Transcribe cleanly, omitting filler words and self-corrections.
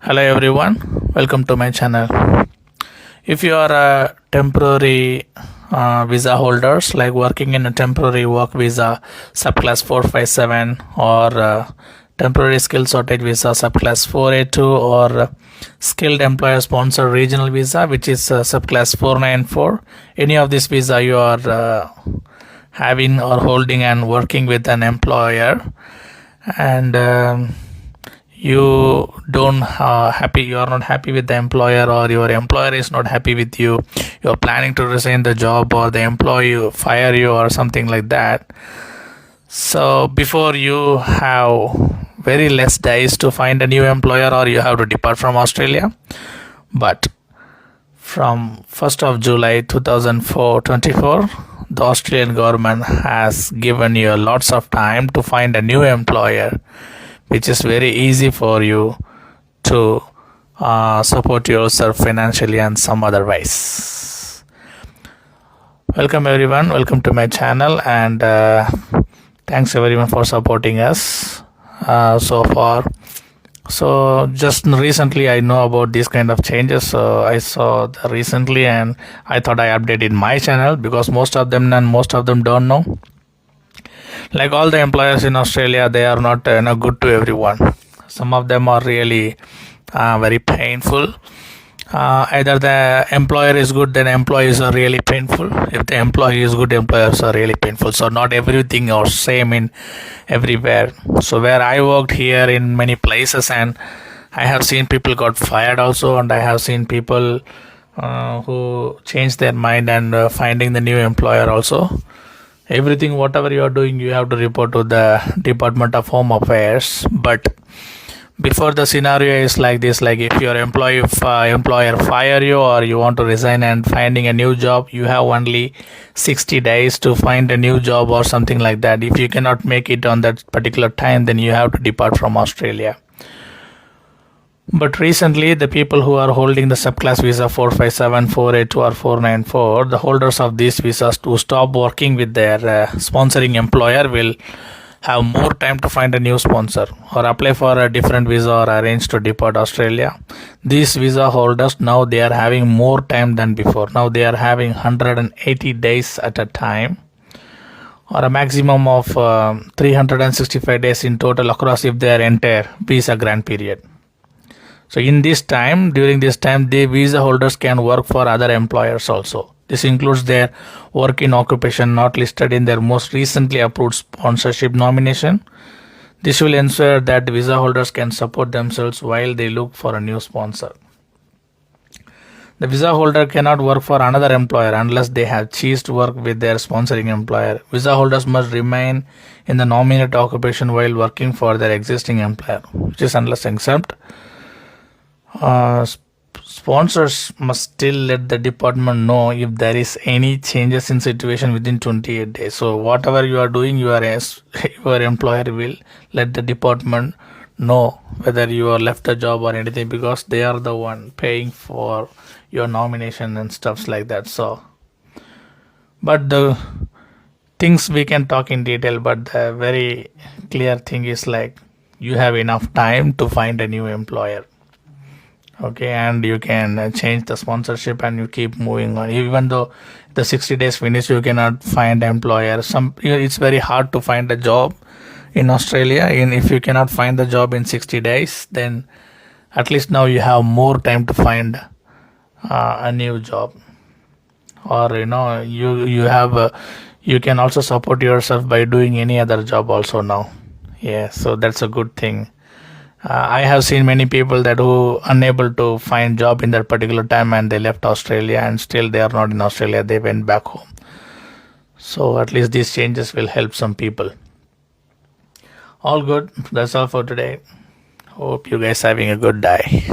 Hello everyone, welcome to my channel. If you are a temporary visa holders like working in a temporary work visa subclass 457 or temporary skill shortage visa subclass 482 or skilled employer sponsored regional visa which is subclass 494, any of this visa you are having or holding and working with an employer and you are not happy with the employer or your employer is not happy with you, you're planning to resign the job or the employee fire you or something like that. So before you have very less days to find a new employer or you have to depart from Australia, but from 1st of July 2024 the Australian government has given you lots of time to find a new employer, which is very easy for you to support yourself financially and some other ways. Welcome everyone, welcome to my channel, and thanks everyone for supporting us so far. So just recently I know about these kind of changes, so I saw recently and I thought I updated my channel because most of them don't know. Like all the employers in Australia, they are not good to everyone. Some of them are really very painful. Either the employer is good, then employees are really painful. If the employee is good, employers are really painful. So not everything are same in everywhere. So where I worked here in many places, and I have seen people got fired also, and I have seen people who changed their mind and finding the new employer also. Everything whatever you are doing, you have to report to the Department of Home Affairs. But before the scenario is like this, like if your employer fire you or you want to resign and finding a new job, you have only 60 days to find a new job or something like that. If you cannot make it on that particular time, then you have to depart from Australia. But recently, the people who are holding the subclass visa 457, 482 or 494, the holders of these visas to stop working with their sponsoring employer will have more time to find a new sponsor or apply for a different visa or arrange to depart Australia. These visa holders now they are having more time than before. Now they are having 180 days at a time or a maximum of 365 days in total across if their entire visa grant period. So during this time, the visa holders can work for other employers also. This includes their work in occupation not listed in their most recently approved sponsorship nomination. This will ensure that visa holders can support themselves while they look for a new sponsor. The visa holder cannot work for another employer unless they have ceased work with their sponsoring employer. Visa holders must remain in the nominated occupation while working for their existing employer, which is unless exempt. Sponsors must still let the department know if there is any changes in situation within 28 days. So whatever you are doing, your employer will let the department know whether you are left the job or anything, because they are the one paying for your nomination and stuffs like that. So, but the things we can talk in detail, but the very clear thing is like you have enough time to find a new employer. Okay, and you can change the sponsorship and you keep moving on. Even though the 60 days finish, you cannot find employer. It's very hard to find a job in Australia. And if you cannot find the job in 60 days, then at least now you have more time to find a new job. Or you can also support yourself by doing any other job also now. Yeah, so that's a good thing. I have seen many people that who unable to find job in that particular time and they left Australia and still they are not in Australia, they went back home. So at least these changes will help some people. All good. That's all for today. Hope you guys having a good day.